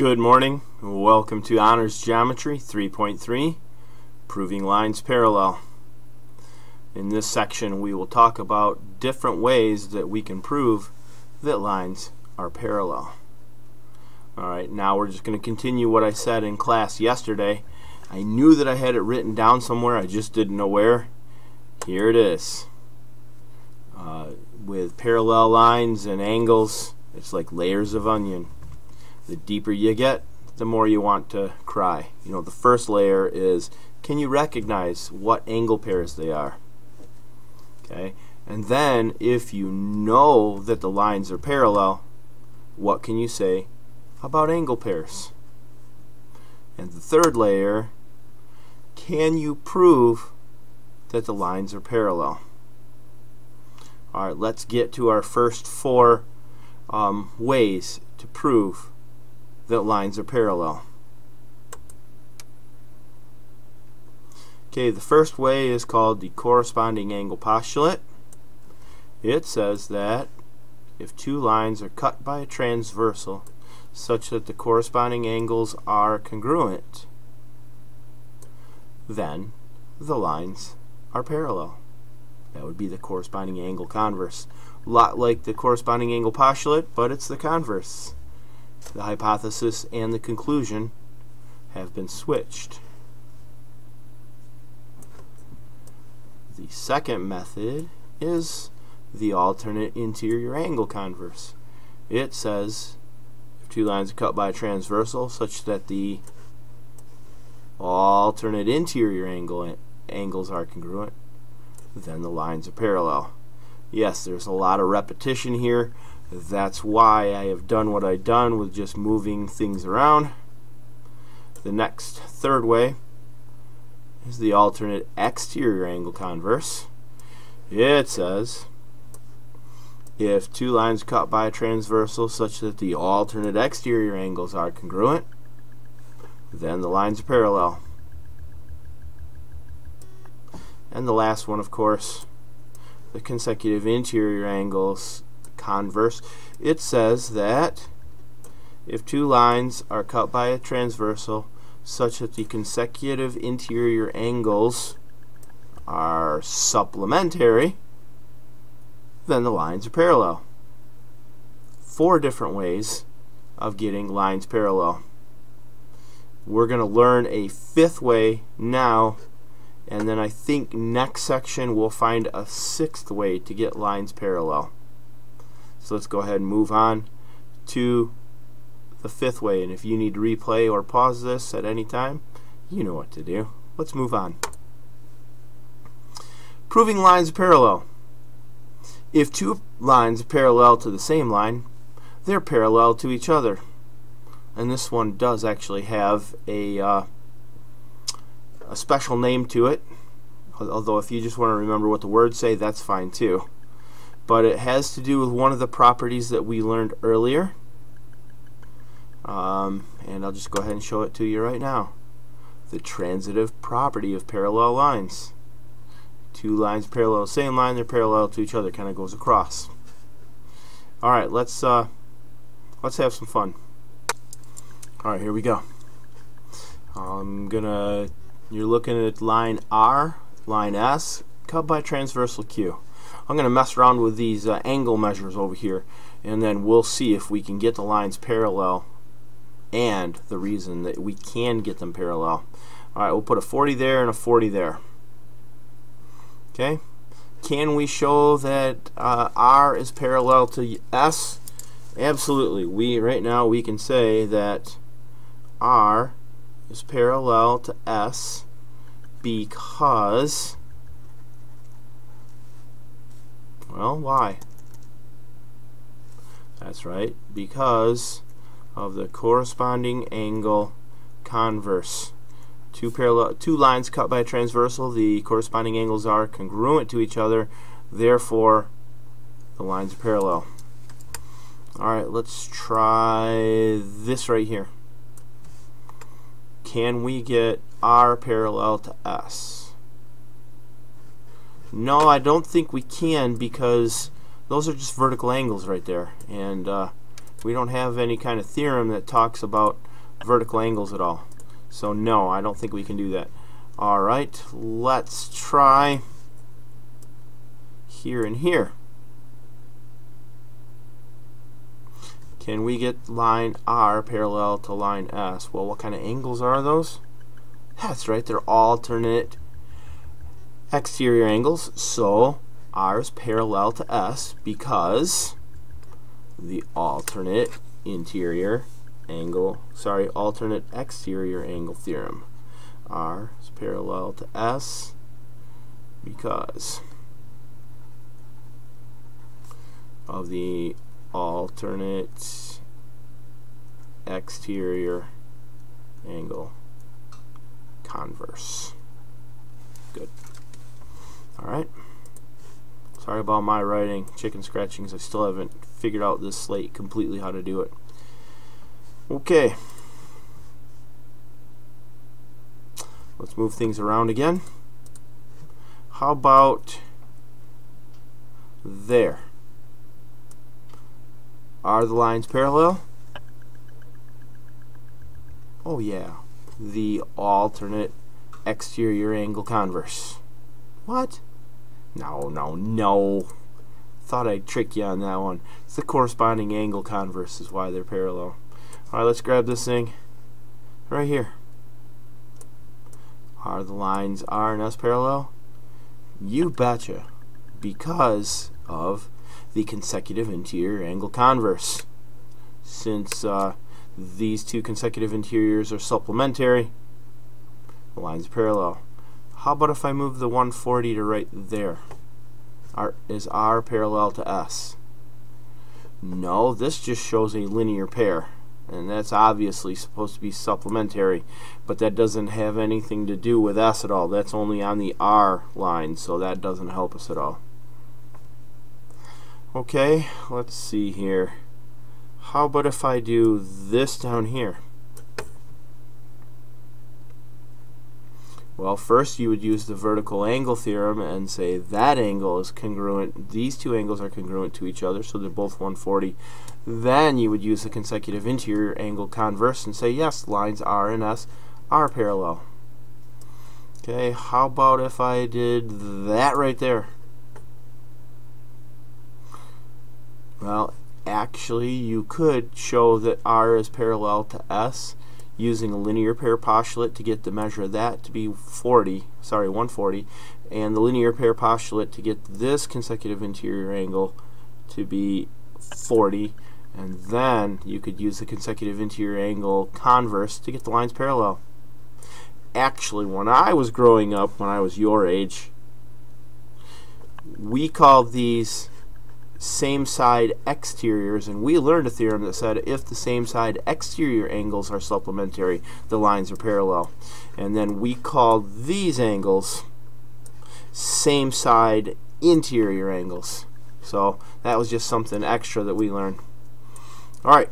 Good morning. Welcome to Honors Geometry 3.3, Proving Lines Parallel. In this section we will talk about different ways that we can prove that lines are parallel. Alright, now we're just going to continue what I said in class yesterday. I knew that I had it written down somewhere, I just didn't know where. Here it is. With parallel lines and angles, it's like layers of onion. The deeper you get, the more you want to cry. You know, the first layer is, can you recognize what angle pairs they are? Okay, and then if you know that the lines are parallel, what can you say about angle pairs? And the third layer, can you prove that the lines are parallel? Alright, let's get to our first four ways to prove that lines are parallel. Okay, the first way is called the corresponding angle postulate. It says that if two lines are cut by a transversal such that the corresponding angles are congruent, then the lines are parallel. That would be the corresponding angle converse. A lot like the corresponding angle postulate, but it's the converse. The hypothesis and the conclusion have been switched. The second method is the alternate interior angle converse. It says if two lines are cut by a transversal such that the alternate interior angles are congruent, then the lines are parallel. Yes, there's a lot of repetition here. That's why I have done what I've done with just moving things around. The next third way is the alternate exterior angle converse. It says if two lines cut by a transversal such that the alternate exterior angles are congruent, then the lines are parallel. And the last one, of course, the consecutive interior angles converse. It says that if two lines are cut by a transversal such that the consecutive interior angles are supplementary, then the lines are parallel. Four different ways of getting lines parallel. We're going to learn a fifth way now, and then I think next section we'll find a sixth way to get lines parallel. So let's go ahead and move on to the fifth way, and if you need to replay or pause this at any time, you know what to do. Let's move on. Proving lines are parallel. If two lines are parallel to the same line, they're parallel to each other. And this one does actually have a special name to it, although if you just want to remember what the words say, that's fine too. But it has to do with one of the properties that we learned earlier, and I'll just go ahead and show it to you right now. The transitive property of parallel lines. Two lines parallel the same line, they're parallel to each other, kind of goes across. Alright, let's have some fun. Alright, here we go. You're looking at line R, line S, cut by transversal Q. I'm going to mess around with these angle measures over here, and then we'll see if we can get the lines parallel and the reason that we can get them parallel. Alright, we'll put a 40 there and a 40 there. Okay, can we show that R is parallel to S? Absolutely. Right now we can say that R is parallel to S because, well, why? That's right, because of the corresponding angle converse. Two lines cut by a transversal, the corresponding angles are congruent to each other, therefore the lines are parallel. Alright, let's try this right here. Can we get R parallel to S? No, I don't think we can, because those are just vertical angles right there, and we don't have any kind of theorem that talks about vertical angles at all. So no, I don't think we can do that. Alright, let's try here and here. Can we get line R parallel to line S? Well, what kind of angles are those? That's right, they're alternate exterior angles. So R is parallel to S because the alternate exterior angle theorem. R is parallel to S because of the alternate exterior angle converse. Good. Alright. Sorry about my writing, chicken scratchings. I still haven't figured out this slate completely how to do it. Okay. Let's move things around again. How about there? Are the lines parallel? Oh yeah. The alternate exterior angle converse. What? No. Thought I'd trick you on that one. It's the corresponding angle converse is why they're parallel. Alright, let's grab this thing right here. Are the lines R and S parallel? You betcha. Because of the consecutive interior angle converse. Since these two consecutive interiors are supplementary, the lines are parallel. How about if I move the 140 to right there? Is R parallel to S? No, this just shows a linear pair, and that's obviously supposed to be supplementary, but that doesn't have anything to do with S at all. That's only on the R line, so that doesn't help us at all. Okay, let's see here. How about if I do this down here? Well, first you would use the vertical angle theorem and say that angle is congruent. These two angles are congruent to each other, so they're both 140. Then you would use the consecutive interior angle converse and say, yes, lines R and S are parallel. Okay, how about if I did that right there? Well, actually, you could show that R is parallel to S using a linear pair postulate to get the measure of that to be 140, and the linear pair postulate to get this consecutive interior angle to be 40, and then you could use the consecutive interior angle converse to get the lines parallel. Actually, when I was growing up, when I was your age, we called these same side exteriors, and we learned a theorem that said if the same side exterior angles are supplementary, the lines are parallel. And then we called these angles same side interior angles. So that was just something extra that we learned. Alright,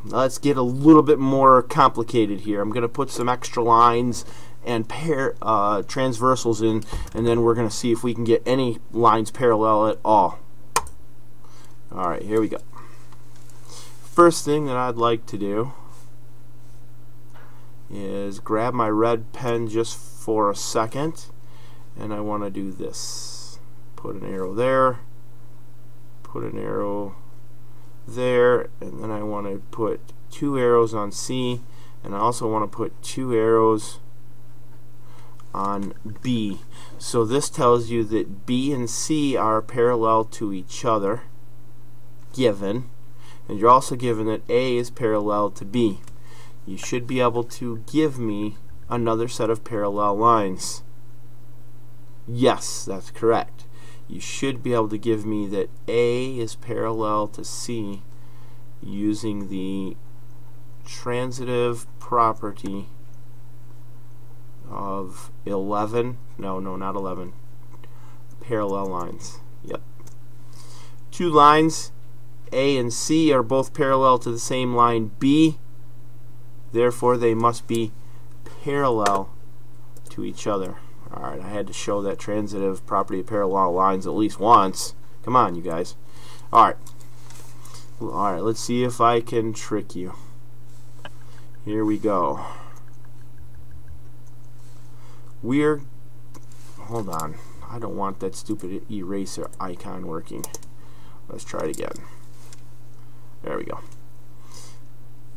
let's get a little bit more complicated here. I'm going to put some extra lines and transversals in, and then we're going to see if we can get any lines parallel at all. Alright, here we go. First thing that I'd like to do is grab my red pen just for a second, and I want to do this. Put an arrow there, put an arrow there, and then I want to put 2 arrows on C, and I also want to put 2 arrows on B. So this tells you that B and C are parallel to each other, given, and you're also given that A is parallel to B. You should be able to give me another set of parallel lines. Yes, that's correct. You should be able to give me that A is parallel to C using the transitive property of 11, no, not 11, parallel lines. Yep. 2 lines, A and C, are both parallel to the same line B, therefore they must be parallel to each other. Alright, I had to show that transitive property of parallel lines at least once. Come on, you guys. Alright, let's see if I can trick you. Here we go. Hold on. I don't want that stupid eraser icon working. Let's try it again. There we go.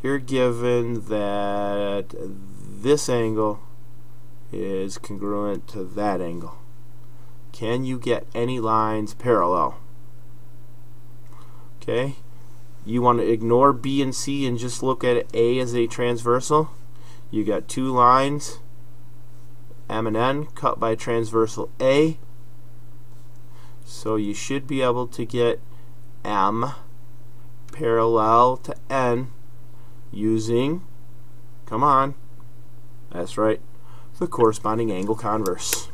You're given that this angle is congruent to that angle. Can you get any lines parallel? Okay. You want to ignore B and C and just look at A as a transversal. You got two lines, M and N, cut by transversal A. So you should be able to get M parallel to N using, come on, that's right, the corresponding angle converse,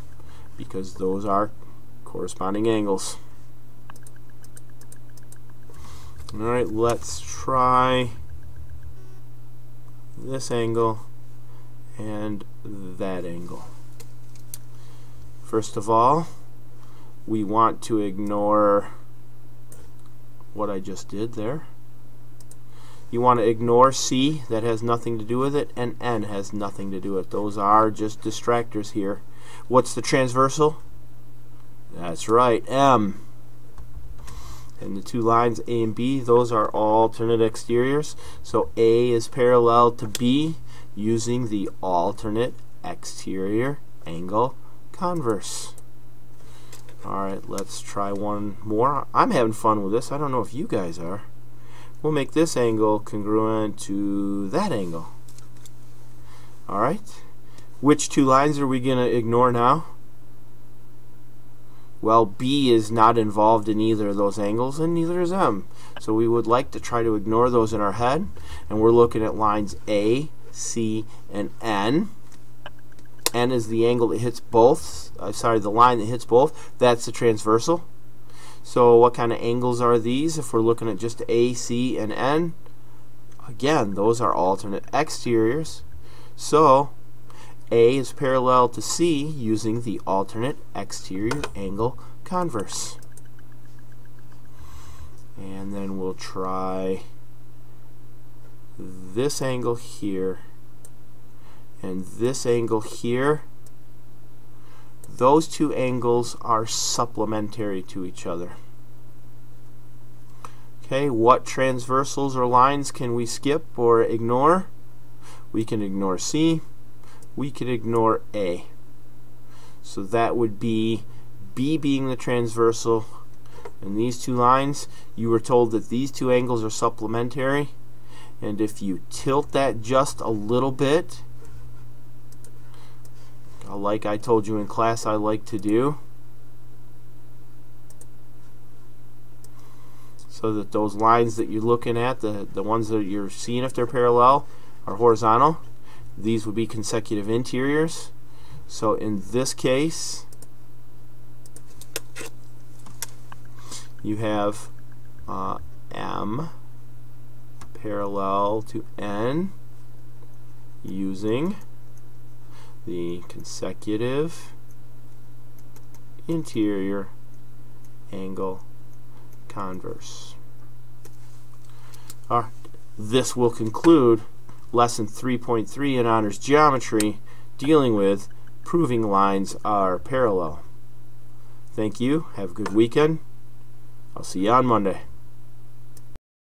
because those are corresponding angles. Alright, let's try this angle and that angle. First of all, we want to ignore what I just did there. You want to ignore C, that has nothing to do with it, and N has nothing to do with it. Those are just distractors here. What's the transversal? That's right, M. And the two lines A and B, those are alternate exteriors. So A is parallel to B using the alternate exterior angle converse. Alright, let's try one more. I'm having fun with this. I don't know if you guys are. We'll make this angle congruent to that angle. Alright. Which two lines are we going to ignore now? Well, B is not involved in either of those angles, and neither is M. So we would like to try to ignore those in our head. And we're looking at lines A, C, and N. N is the angle that hits both. The line that hits both. That's the transversal. So what kind of angles are these if we're looking at just A, C, and N? Again, those are alternate exteriors. So A is parallel to C using the alternate exterior angle converse. And then we'll try this angle here and this angle here. Those two angles are supplementary to each other. Okay, what transversals or lines can we skip or ignore? We can ignore C. We could ignore A. So that would be B being the transversal, and these two lines, you were told that these two angles are supplementary, and if you tilt that just a little bit, like I told you in class I like to do, so that those lines that you're looking at, the ones that you're seeing if they're parallel, are horizontal. These would be consecutive interiors. So in this case, you have M parallel to N using the consecutive interior angle converse. Alright, this will conclude Lesson 3.3 in Honors Geometry, dealing with proving lines are parallel. Thank you. Have a good weekend. I'll see you on Monday.